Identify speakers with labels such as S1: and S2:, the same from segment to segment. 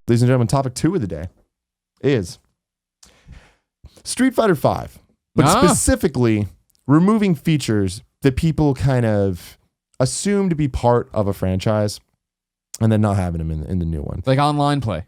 S1: ladies and gentlemen, topic 2 of the day is Street Fighter V, but specifically removing features that people kind of assume to be part of a franchise and then not having them in the new one.
S2: Like online play.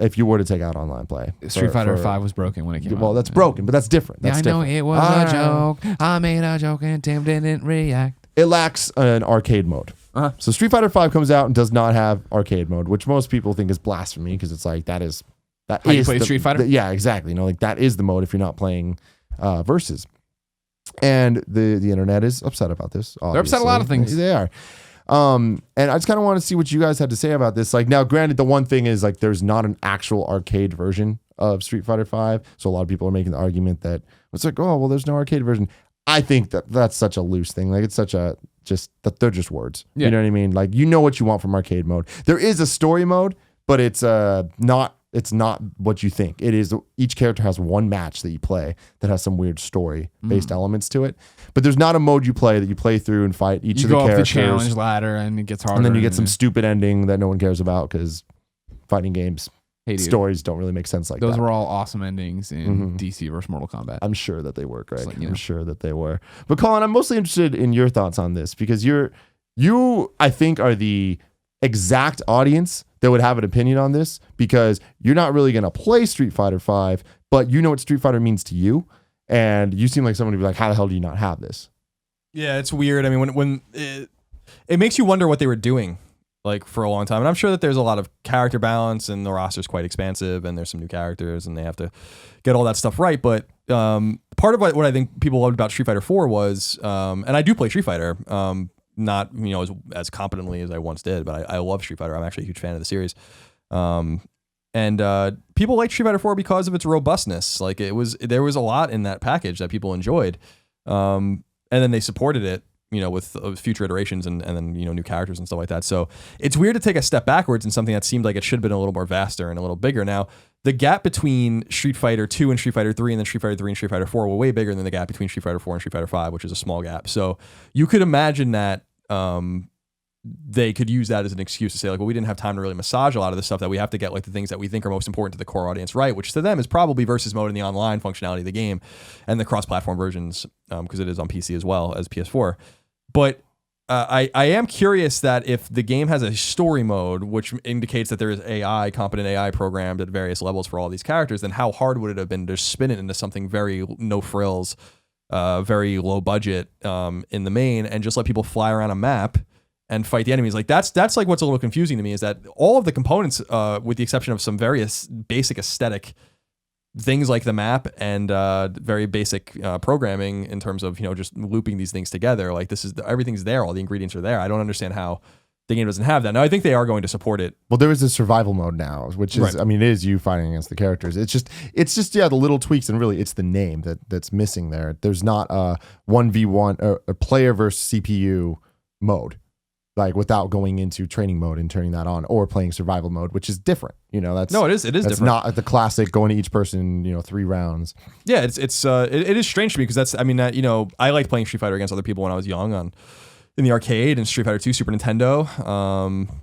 S1: If you were to take out online play.
S2: Street Fighter V was broken when it came out.
S1: Well, that's broken, but that's different. That's
S2: I know it was a joke. I made a joke and Tim didn't react.
S1: It lacks an arcade mode. So Street Fighter V comes out and does not have arcade mode, which most people think is blasphemy because it's like that is
S2: how you play Street Fighter?
S1: Yeah, exactly. Like that is the mode if you're not playing versus. And the internet is upset about this. Obviously.
S2: They're upset a lot of things.
S1: They are. And I just kind of want to see what you guys had to say about this. Like now, granted, the one thing is like there's not an actual arcade version of Street Fighter V. So a lot of people are making the argument that it's like, oh, well, there's no arcade version. I think that's such a loose thing. Like it's such a that they're just words. Yeah. You know what I mean? Like you know what you want from arcade mode. There is a story mode, but it's not what you think. It is each character has one match that you play that has some weird story based elements to it. But there's not a mode you play through and fight each of the characters.
S2: You go up the challenge ladder and it gets harder.
S1: And then you get some stupid ending that no one cares about because fighting games stories don't really make sense like
S2: Those
S1: that.
S2: were all awesome endings in DC versus Mortal Kombat.
S1: I'm sure that they were, Greg. I'm sure that they were. But Colin, I'm mostly interested in your thoughts on this because you I think are the exact audience that would have an opinion on this because you're not really going to play Street Fighter V, but you know what Street Fighter means to you. And you seem like someone to be like, how the hell do you not have this?
S3: Yeah, it's weird. I mean, when it makes you wonder what they were doing like for a long time. And I'm sure that there's a lot of character balance and the roster's quite expansive and there's some new characters and they have to get all that stuff right. But part of what I think people loved about Street Fighter 4 was, and I do play Street Fighter, not as competently as I once did, but I love Street Fighter. I'm actually a huge fan of the series. And people liked Street Fighter 4 because of its robustness. Like there was a lot in that package that people enjoyed. And then they supported it, with future iterations and then, new characters and stuff like that. So it's weird to take a step backwards in something that seemed like it should have been a little more vaster and a little bigger. Now, the gap between Street Fighter 2 and Street Fighter 3 and then Street Fighter 3 and Street Fighter 4 were way bigger than the gap between Street Fighter 4 and Street Fighter 5, which is a small gap. So you could imagine that they could use that as an excuse to say, like, well, we didn't have time to really massage a lot of the stuff that we have to get, like, the things that we think are most important to the core audience right, which to them is probably versus mode and the online functionality of the game and the cross-platform versions, because it is on PC as well as PS4. But I am curious that if the game has a story mode, which indicates that there is competent AI programmed at various levels for all these characters, then how hard would it have been to spin it into something very no frills, very low budget in the main, and just let people fly around a map and fight the enemies? Like that's like what's a little confusing to me, is that all of the components, with the exception of some various basic aesthetic things like the map and very basic programming in terms of just looping these things together, like everything's there, all the ingredients are there. I don't understand how the game doesn't have that. Now I think they are going to support it.
S1: Well, there is a survival mode now, which is right. I mean, it is you fighting against the characters. It's just the little tweaks, and really it's the name that's missing there. There's not a 1v1 or a player versus CPU mode, like without going into training mode and turning that on, or playing survival mode, which is different. It is different. Not the classic going to each person, 3 rounds.
S3: Yeah, it is strange to me because I liked playing Street Fighter against other people when I was young in the arcade and Street Fighter 2 Super Nintendo.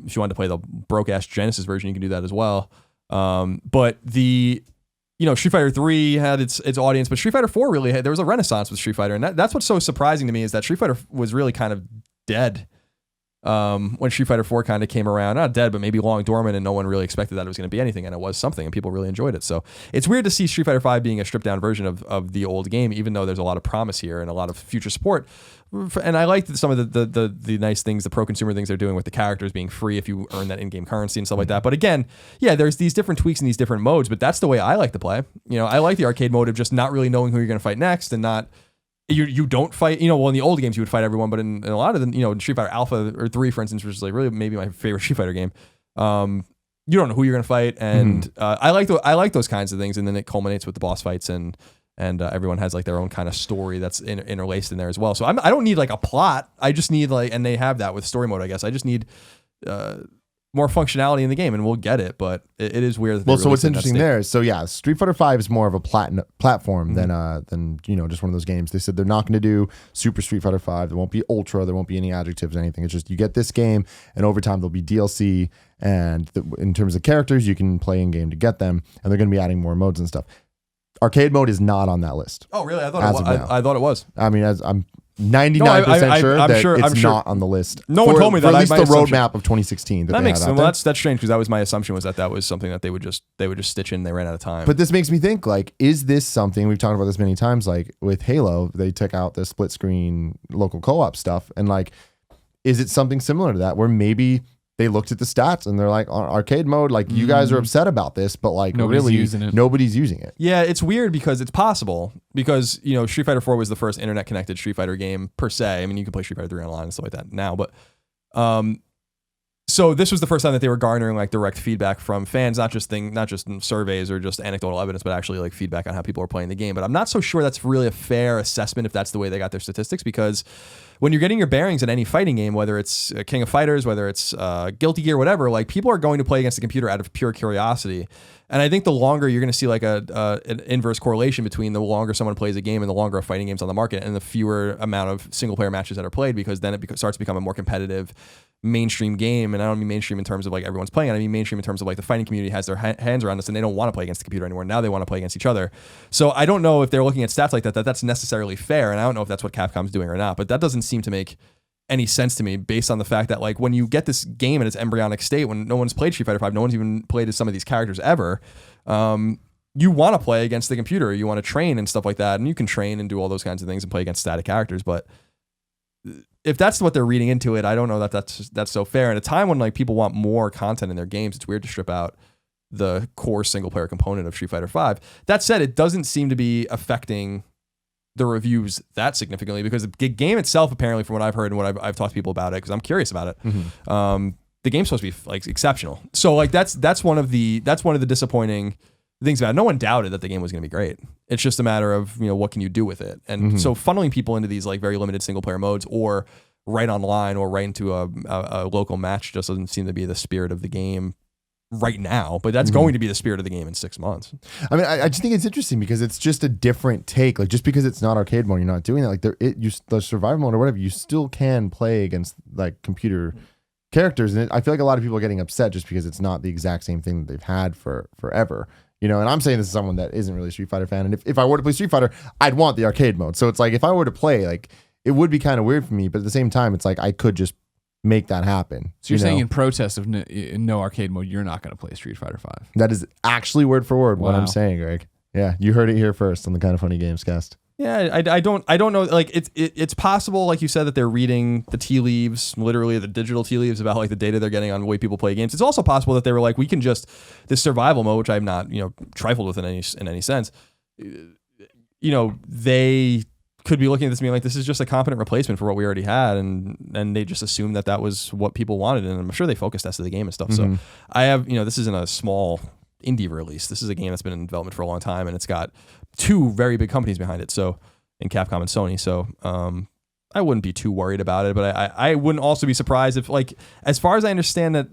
S3: If you wanted to play the broke ass Genesis version, you can do that as well. But the Street Fighter 3 had its audience, but Street Fighter 4 really there was a renaissance with Street Fighter, and that's what's so surprising to me, is that Street Fighter was really kind of dead when Street Fighter 4 kind of came around. Not dead, but maybe long dormant, and no one really expected that it was going to be anything, and it was something, and people really enjoyed it. So it's weird to see Street Fighter 5 being a stripped down version of the old game, even though there's a lot of promise here and a lot of future support. And I like some of the nice things, the pro-consumer things they're doing with the characters being free if you earn that in-game currency and stuff like that. But again, yeah, there's these different tweaks and these different modes, but that's the way I like to play. I like the arcade mode of just not really knowing who you're going to fight next, and not... You don't fight, well, in the old games you would fight everyone, but in a lot of the, in Street Fighter Alpha or 3, for instance, which is like really maybe my favorite Street Fighter game, you don't know who you're going to fight, and I like those kinds of things, and then it culminates with the boss fights, and everyone has like their own kind of story that's interlaced in there as well. So I don't need like a plot. I just need and they have that with story mode, I guess. I just need more functionality in the game, and we'll get it. But it is weird. That
S1: Well, so what's interesting there? So yeah, Street Fighter V is more of a platform than just one of those games. They said they're not going to do Super Street Fighter V. There won't be Ultra. There won't be any adjectives or anything. It's just you get this game, and over time there'll be DLC. And in terms of characters, you can play in game to get them, and they're going to be adding more modes and stuff. Arcade mode is not on that list.
S3: Oh, really? I thought it was.
S1: I mean, as I'm 99% sure that it's not on the list.
S3: No one told me that.
S1: For at least the roadmap of 2016 that makes sense.
S3: Well, that's strange because that was my assumption, was that was something that they would just stitch in. They ran out of time.
S1: But this makes me think, like, is this something, we've talked about this many times, like with Halo, they took out the split screen local co-op stuff, and like, is it something similar to that where maybe they looked at the stats and they're like, arcade mode, like you guys are upset about this, but like nobody's using it.
S3: Yeah, it's weird because it's possible because, Street Fighter 4 was the first internet connected Street Fighter game per se. I mean, you can play Street Fighter 3 online and stuff like that now, but so this was the first time that they were garnering like direct feedback from fans, not just surveys or just anecdotal evidence, but actually like feedback on how people are playing the game. But I'm not so sure that's really a fair assessment if that's the way they got their statistics, because when you're getting your bearings in any fighting game, whether it's King of Fighters, whether it's Guilty Gear, whatever, like people are going to play against the computer out of pure curiosity. And I think the longer you're going to see like an inverse correlation between the longer someone plays a game and the longer a fighting game's on the market and the fewer amount of single player matches that are played, because then it starts to become a more competitive mainstream game. And I don't mean mainstream in terms of like everyone's playing it. I mean mainstream in terms of like the fighting community has their hands around us and they don't want to play against the computer anymore. Now they want to play against each other. So I don't know if they're looking at stats like that that's necessarily fair. And I don't know if that's what Capcom's doing or not, but that doesn't seem to make any sense to me based on the fact that like when you get this game in its embryonic state, when no one's played Street Fighter 5, no one's even played as some of these characters ever, you want to play against the computer, you want to train and stuff like that, and you can train and do all those kinds of things and play against static characters. But if that's what they're reading into it, I don't know that that's so fair. At a time when like people want more content in their games, it's weird to strip out the core single player component of Street Fighter 5. That said, it doesn't seem to be affecting the reviews that significantly, because the game itself, apparently from what I've heard and what I've talked to people about it, because I'm curious about it, the game's supposed to be like exceptional. So like that's one of the disappointing things about it. No one doubted that the game was going to be great. It's just a matter of what can you do with it. And so funneling people into these like very limited single player modes or right online or right into a local match just doesn't seem to be the spirit of the game right now, but that's going to be the spirit of the game in 6 months.
S1: I mean, I just think it's interesting because it's just a different take. Like just because it's not arcade mode, you're not doing that. Like the survival mode or whatever, you still can play against like computer characters, and I feel like a lot of people are getting upset just because it's not the exact same thing that they've had for forever. And I'm saying this as someone that isn't really a Street Fighter fan, and if I were to play Street Fighter, I'd want the arcade mode. So it's like if I were to play, like it would be kind of weird for me, but at the same time, it's like I could just make that happen.
S2: So you're saying in protest of no arcade mode, you're not going to play Street Fighter 5?
S1: That is actually word for word what I'm saying, Greg. Yeah, you heard it here first on the Kind of Funny Gamescast.
S3: Yeah, I don't know. Like it's possible, like you said, that they're reading the tea leaves, literally the digital tea leaves about like the data they're getting on the way people play games. It's also possible that they were like, we can just this survival mode, which I've not trifled with in any sense. They could be looking at this and being like, this is just a competent replacement for what we already had, and they just assumed that was what people wanted, and I'm sure they focus tested the game and stuff. So I have this isn't a small indie release. This is a game that's been in development for a long time, and it's got two very big companies behind it, so in Capcom and Sony. So I wouldn't be too worried about it, but I wouldn't also be surprised if, like, as far as I understand that.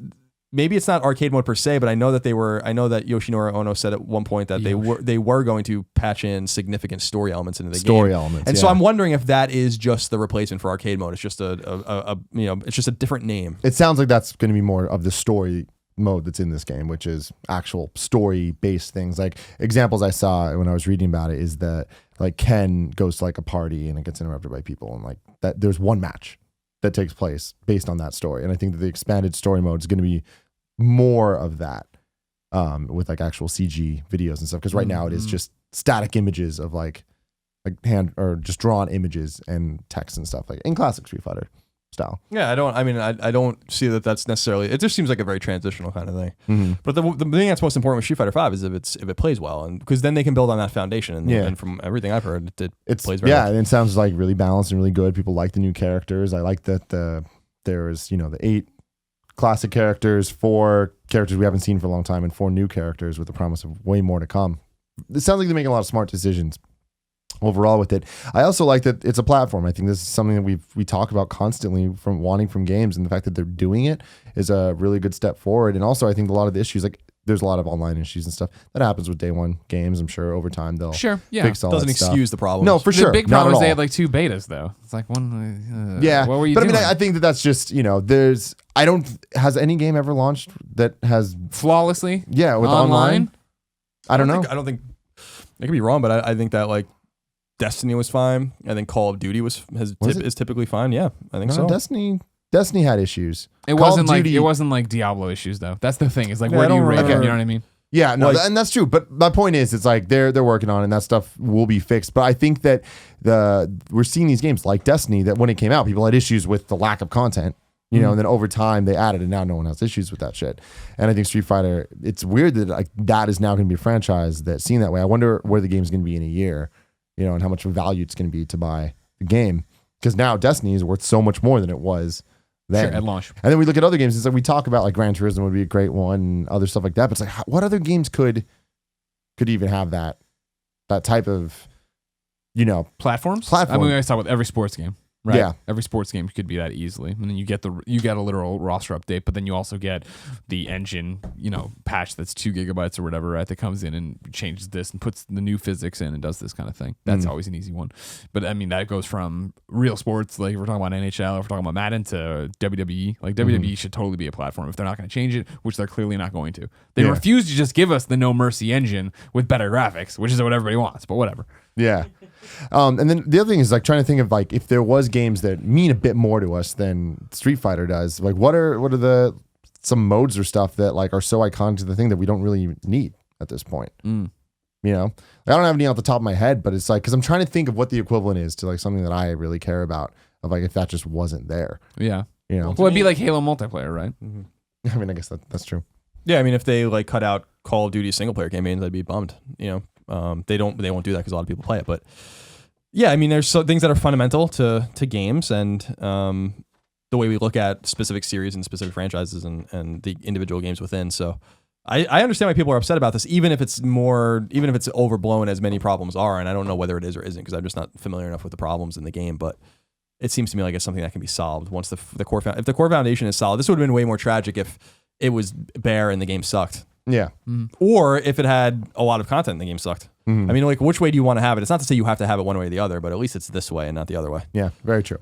S3: Maybe it's not arcade mode per se, but I know that Yoshinori Ono said at one point that they were going to patch in significant story elements into the game. And so I'm wondering if that is just the replacement for arcade mode. It's just it's just a different name.
S1: It sounds like that's going to be more of the story mode that's in this game, which is actual story based things. Like examples I saw when I was reading about it is that like Ken goes to like a party and it gets interrupted by people, and like that there's one match that takes place based on that story. And I think that the expanded story mode is going to be more of that with like actual CG videos and stuff. Because right now it is just static images of like hand or just drawn images and text and stuff like in classic Street Fighter style.
S3: Yeah, I don't see that that's necessarily. It just seems like a very transitional kind of thing. But the thing that's most important with Street Fighter 5 is if it plays well, and because then they can build on that foundation. And from everything I've heard, it plays very well.
S1: And it sounds like really balanced and really good. People like the new characters. I like that there's the 8 classic characters, 4 characters we haven't seen for a long time, and 4 new characters with the promise of way more to come. It sounds like they're making a lot of smart decisions overall with it. I also like that it's a platform. I think this is something that we talk about constantly from wanting from games, and the fact that they're doing it is a really good step forward. And also I think a lot of the issues, like there's a lot of online issues and stuff that happens with day one games. I'm sure over time they'll fix all
S3: Doesn't
S1: that stuff.
S3: excuse the problem.
S1: No, for sure.
S2: The big
S1: Not
S2: problem
S1: at
S2: is they
S1: all.
S2: had like 2 betas though. It's like one.
S1: Yeah,
S2: What were you
S1: but
S2: doing?
S1: I mean, I think that that's just has any game ever launched that has
S2: flawlessly.
S1: with online? I don't know.
S3: I don't think I could be wrong, but I think that like Destiny was fine. I think Call of Duty is typically fine. Yeah, I think so.
S1: Destiny had issues.
S2: It wasn't like Diablo issues though. That's the thing. It's like
S3: Yeah,
S2: where do
S3: I
S2: you
S3: don't
S2: rate
S3: really-
S2: them? You know what I mean?
S1: Yeah, no,
S3: Like-
S1: and that's true. But my point is, it's like they're working on it, and that stuff will be fixed. But I think that we're seeing these games like Destiny that when it came out, people had issues with the lack of content. You know, and then over time they added, and now no one has issues with that shit. And I think Street Fighter, it's weird that like that is now going to be a franchise that's seen that way. I wonder where the game's going to be in a year, and how much value it's going to be to buy the game, because now Destiny is worth so much more than it was then.
S2: Sure, at launch.
S1: And then we look at other games. It's like we talk about like Gran Turismo would be a great one, and other stuff like that. But it's like, what other games could even have that type of
S2: Platforms.
S1: Platform.
S2: I mean, we always talk about every sports game. Right.
S1: Yeah.
S2: Every sports game could be that easily. And then you get a literal roster update, but then you also get the engine, patch that's 2 gigabytes or whatever, right? That comes in and changes this and puts the new physics in and does this kind of thing. That's always an easy one. But I mean, that goes from real sports, like if we're talking about NHL, if we're talking about Madden, to WWE. Like WWE should totally be a platform if they're not going to change it, which they're clearly not going to. They refuse to just give us the No Mercy engine with better graphics, which is what everybody wants, but whatever.
S1: Yeah. And then the other thing is like trying to think of like if there was games that mean a bit more to us than Street Fighter does. Like what are some modes or stuff that like are so iconic to the thing that we don't really need at this point? Like, I don't have any off the top of my head, but it's like, because I'm trying to think of what the equivalent is to like something that I really care about, of like if that just wasn't there.
S2: Yeah.
S1: Well,
S2: it'd be like Halo multiplayer, right?
S1: I mean, I guess that's true.
S3: Yeah, I mean, if they like cut out Call of Duty single player campaigns, I'd be bummed. They won't do that because a lot of people play it. But yeah, I mean, there's things that are fundamental to games and the way we look at specific series and specific franchises and the individual games within. So I understand why people are upset about this, even if it's overblown as many problems are. And I don't know whether it is or isn't because I'm just not familiar enough with the problems in the game. But it seems to me like it's something that can be solved once if the core foundation is solid. This would have been way more tragic if it was bare and the game sucked.
S1: Yeah.
S3: Or if it had a lot of content and the game sucked. I mean, like, which way do you want to have it? It's not to say you have to have it one way or the other, but at least it's this way and not the other way.
S1: Yeah, very true.